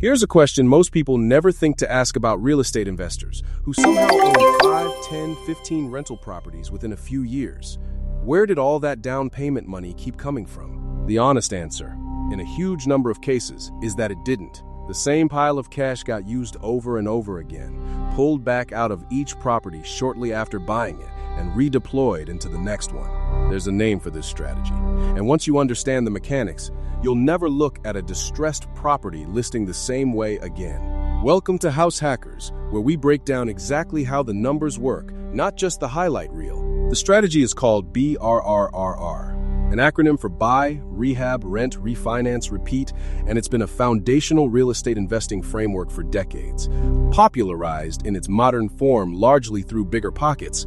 Here's a question most people never think to ask about real estate investors who somehow own 5, 10, 15 rental properties within a few years. Where did all that down payment money keep coming from? The honest answer, in a huge number of cases, is that it didn't. The same pile of cash got used over and over again, pulled back out of each property shortly after buying it, and redeployed into the next one. There's a name for this strategy, and once you understand the mechanics, you'll never look at a distressed property listing the same way again. Welcome to House Hackers, where we break down exactly how the numbers work, not just the highlight reel. The strategy is called BRRRR, an acronym for Buy, Rehab, Rent, Refinance, Repeat, and it's been a foundational real estate investing framework for decades. Popularized in its modern form largely through BiggerPockets,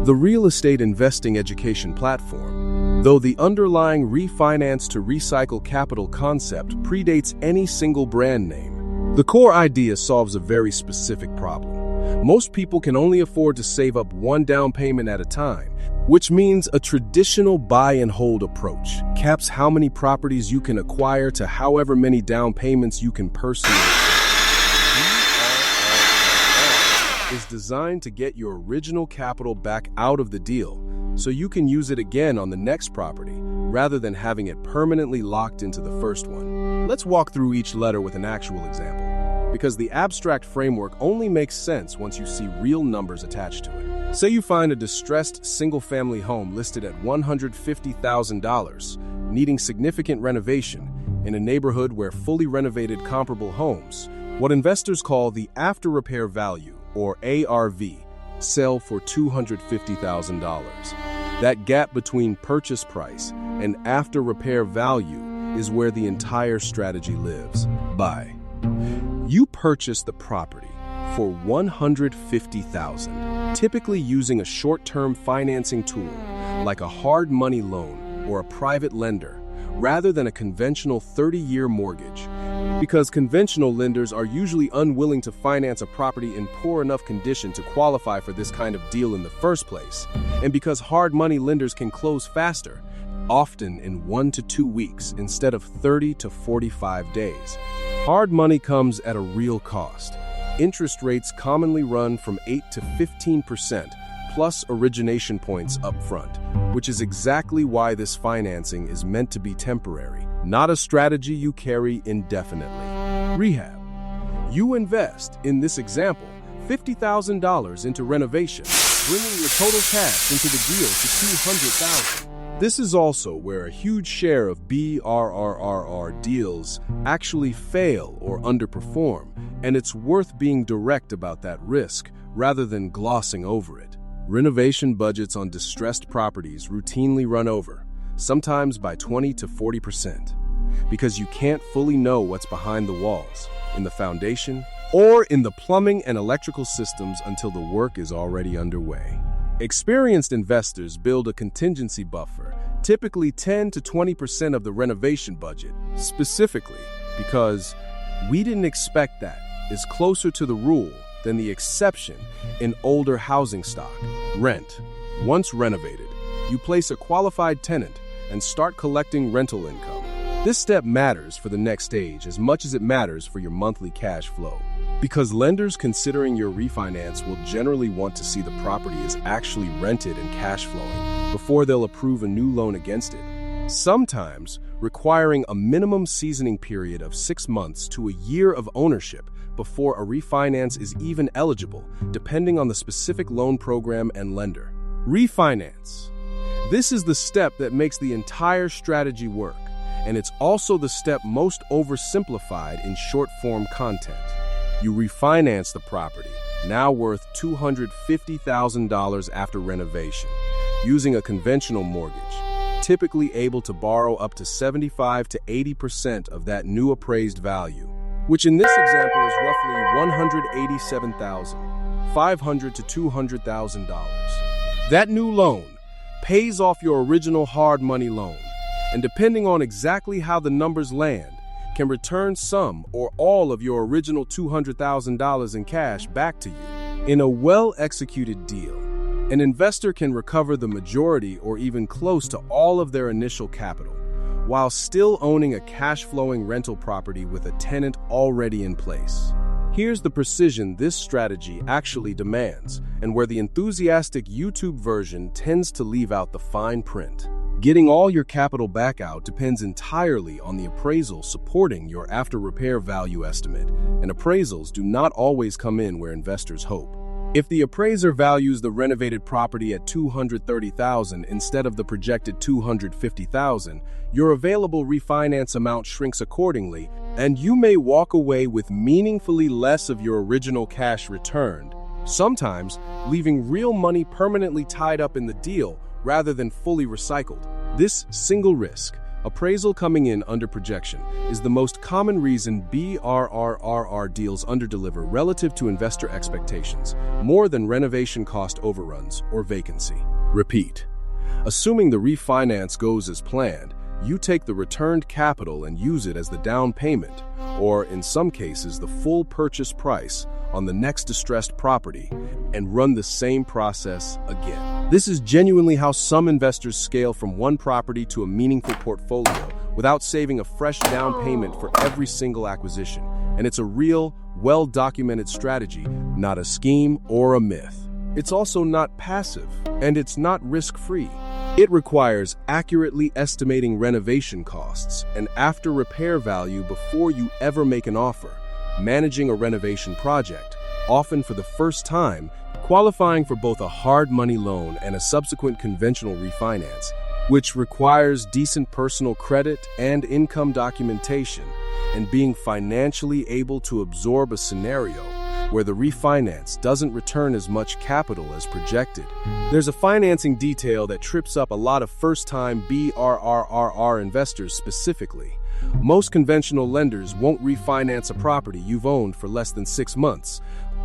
the real estate investing education platform. Though the underlying refinance to recycle capital concept predates any single brand name, the core idea solves a very specific problem. Most people can only afford to save up one down payment at a time, which means a traditional buy and hold approach caps how many properties you can acquire to however many down payments you can personally is designed to get your original capital back out of the deal so you can use it again on the next property rather than having it permanently locked into the first one. Let's walk through each letter with an actual example, because the abstract framework only makes sense once you see real numbers attached to it. Say you find a distressed single-family home listed at $150,000, needing significant renovation in a neighborhood where fully renovated comparable homes, what investors call the after-repair value, or ARV, sell for $250,000. That gap between purchase price and after-repair value is where the entire strategy lives. Buy. You purchase the property for $150,000, typically using a short-term financing tool like a hard money loan or a private lender, rather than a conventional 30-year mortgage. Because conventional lenders are usually unwilling to finance a property in poor enough condition to qualify for this kind of deal in the first place, and because hard money lenders can close faster, often in 1 to 2 weeks instead of 30 to 45 days. Hard money comes at a real cost. Interest rates commonly run from 8 to 15%, plus origination points up front, which is exactly why this financing is meant to be temporary, not a strategy you carry indefinitely. Rehab. You invest, in this example, $50,000 into renovation, bringing your total cash into the deal to $200,000. This is also where a huge share of BRRRR deals actually fail or underperform, and it's worth being direct about that risk rather than glossing over it. Renovation budgets on distressed properties routinely run over, sometimes by 20 to 40%, because you can't fully know what's behind the walls, in the foundation, or in the plumbing and electrical systems until the work is already underway. Experienced investors build a contingency buffer, typically 10 to 20% of the renovation budget, specifically because "we didn't expect that" is closer to the rule than the exception in older housing stock. Rent. Once renovated, you place a qualified tenant and start collecting rental income. This step matters for the next stage as much as it matters for your monthly cash flow, because lenders considering your refinance will generally want to see the property is actually rented and cash flowing before they'll approve a new loan against it, sometimes requiring a minimum seasoning period of 6 months to a year of ownership before a refinance is even eligible, depending on the specific loan program and lender. Refinance. This is the step that makes the entire strategy work, and it's also the step most oversimplified in short-form content. You refinance the property, now worth $250,000 after renovation, using a conventional mortgage, typically able to borrow up to 75 to 80% of that new appraised value, which in this example is roughly $187,500 to $200,000. That new loan pays off your original hard money loan, and depending on exactly how the numbers land, can return some or all of your original $200,000 in cash back to you. In a well-executed deal, an investor can recover the majority or even close to all of their initial capital, while still owning a cash-flowing rental property with a tenant already in place. Here's the precision this strategy actually demands, and where the enthusiastic YouTube version tends to leave out the fine print. Getting all your capital back out depends entirely on the appraisal supporting your after-repair value estimate, and appraisals do not always come in where investors hope. If the appraiser values the renovated property at $230,000 instead of the projected $250,000, your available refinance amount shrinks accordingly, and you may walk away with meaningfully less of your original cash returned, sometimes leaving real money permanently tied up in the deal rather than fully recycled. This single risk, appraisal coming in under projection, is the most common reason BRRRR deals underdeliver relative to investor expectations, more than renovation cost overruns or vacancy. Repeat. Assuming the refinance goes as planned, you take the returned capital and use it as the down payment, or in some cases the full purchase price, on the next distressed property, and run the same process again. This is genuinely how some investors scale from one property to a meaningful portfolio without saving a fresh down payment for every single acquisition. And it's a real, well-documented strategy, not a scheme or a myth. It's also not passive, and it's not risk-free. It requires accurately estimating renovation costs and after-repair value before you ever make an offer, managing a renovation project, often for the first time, qualifying for both a hard money loan and a subsequent conventional refinance, which requires decent personal credit and income documentation, and being financially able to absorb a scenario where the refinance doesn't return as much capital as projected. There's a financing detail that trips up a lot of first-time BRRRR investors specifically. Most conventional lenders won't refinance a property you've owned for less than 6 months,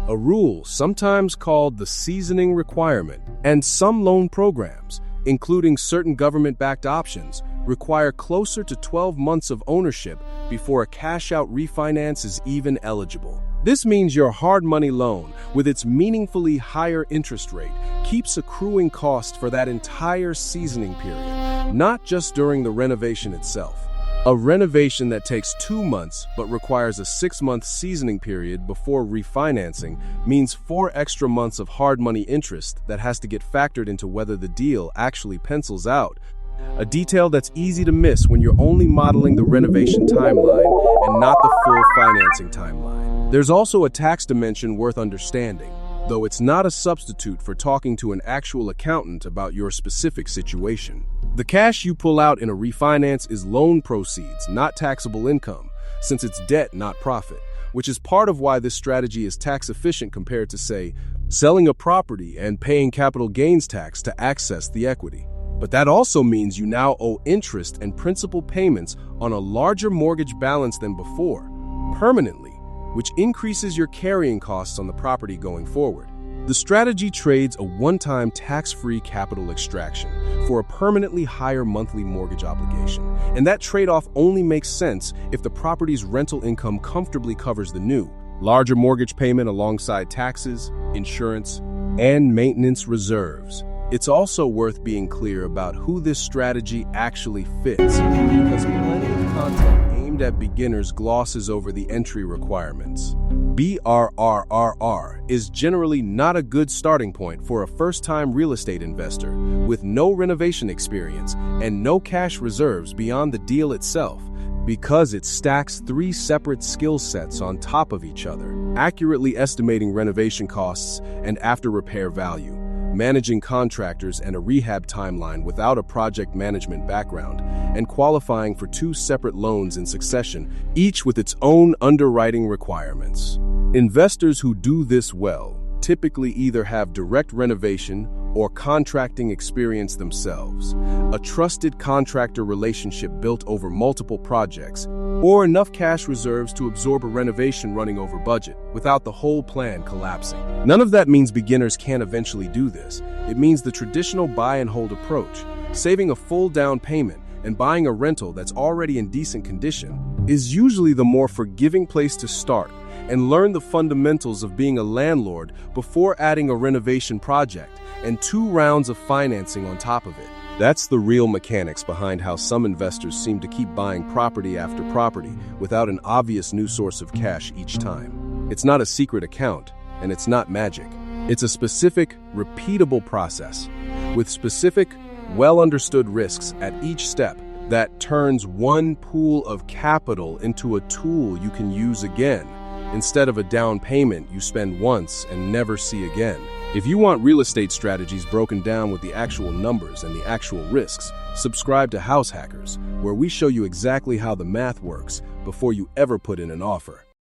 a rule sometimes called the seasoning requirement, and some loan programs, including certain government-backed options, require closer to 12 months of ownership before a cash-out refinance is even eligible. This means your hard money loan, with its meaningfully higher interest rate, keeps accruing cost for that entire seasoning period, not just during the renovation itself. A renovation that takes 2 months but requires a 6-month seasoning period before refinancing means 4 extra months of hard money interest that has to get factored into whether the deal actually pencils out. A detail that's easy to miss when you're only modeling the renovation timeline and not the full financing timeline. There's also a tax dimension worth understanding, though it's not a substitute for talking to an actual accountant about your specific situation. The cash you pull out in a refinance is loan proceeds, not taxable income, since it's debt, not profit, which is part of why this strategy is tax efficient compared to, say, selling a property and paying capital gains tax to access the equity. But that also means you now owe interest and principal payments on a larger mortgage balance than before, permanently, which increases your carrying costs on the property going forward. The strategy trades a one-time tax-free capital extraction for a permanently higher monthly mortgage obligation, and that trade-off only makes sense if the property's rental income comfortably covers the new, larger mortgage payment alongside taxes, insurance, and maintenance reserves. It's also worth being clear about who this strategy actually fits, because plenty of content aimed at beginners glosses over the entry requirements. BRRRR is generally not a good starting point for a first-time real estate investor with no renovation experience and no cash reserves beyond the deal itself, because it stacks 3 separate skill sets on top of each other: accurately estimating renovation costs and after-repair value, managing contractors and a rehab timeline without a project management background, and qualifying for 2 separate loans in succession, each with its own underwriting requirements. Investors who do this well typically either have direct renovation or contracting experience themselves, a trusted contractor relationship built over multiple projects, or enough cash reserves to absorb a renovation running over budget without the whole plan collapsing. None of that means beginners can't eventually do this. It means the traditional buy and hold approach, saving a full down payment and buying a rental that's already in decent condition, is usually the more forgiving place to start and learn the fundamentals of being a landlord before adding a renovation project and 2 rounds of financing on top of it. That's the real mechanics behind how some investors seem to keep buying property after property without an obvious new source of cash each time. It's not a secret account, and it's not magic. It's a specific, repeatable process with specific, well-understood risks at each step that turns one pool of capital into a tool you can use again, instead of a down payment you spend once and never see again. If you want real estate strategies broken down with the actual numbers and the actual risks, subscribe to House Hackers, where we show you exactly how the math works before you ever put in an offer.